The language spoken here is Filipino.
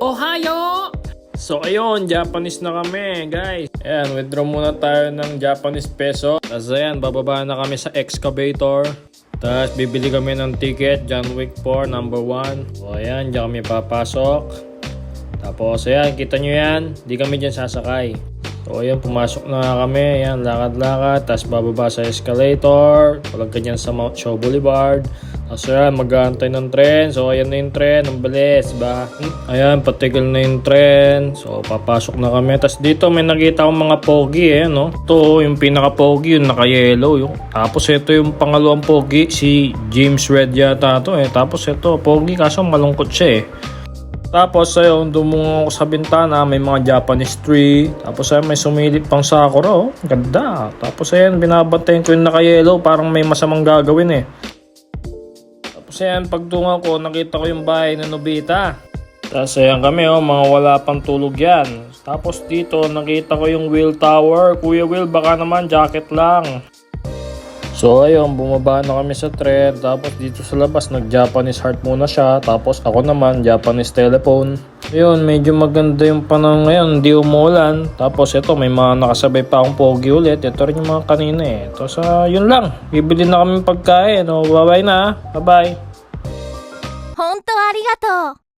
Ohio! So ayun, Japanese na kami guys. Ayan, withdraw muna tayo ng Japanese peso. Tapos ayan, bababa na kami sa excavator. Tapos bibili kami ng ticket, John Wick 4 number 1. So ayan, diyan kami papasok. Tapos ayan, kita nyo yan, di kami dyan sasakay. So ayan, pumasok na kami. Ayan, lakad-lakad. Tapos bababa sa escalator. Walang ganyan sa Mount Show Boulevard. Tapos ayan, mag-aantay ng tren. So ayan na yung tren, ang bilis ba? Ayan, patigil na yung tren. So papasok na kami. Tapos dito may nakita akong mga pogi no? Ito yung pinaka-pogi, yung naka-yellow. Tapos ito yung pangalawang pogi, si James Red yata to Tapos ito, pogi kaso malungkot siya Tapos ayun, dumungo ako sa bintana, may mga Japanese tree. Tapos ayun, may sumilip pang sakura Ganda. Tapos ayun, binabantayan ko yung naka-yellow, parang may masamang gagawin Tapos ayan, pagtunga ko, nakita ko yung bahay na Nobita. Tapos ayan kami mga wala pang tulog yan. Tapos dito, nakita ko yung Will Tower. Kuya Will, baka naman jacket lang. So ayun, bumaba na kami sa tren. Tapos dito sa labas, nag-Japanese heart muna siya. Tapos ako naman, Japanese telephone. Ayun, medyo maganda yung panahon ngayon. Hindi umulan. Tapos ito, may mga nakasabay pa akong pogi ulit. Ito rin yung mga kanina Tapos yun lang. Bibili na kami pagkain. Bye-bye na. Bye-bye. 本当ありがとう。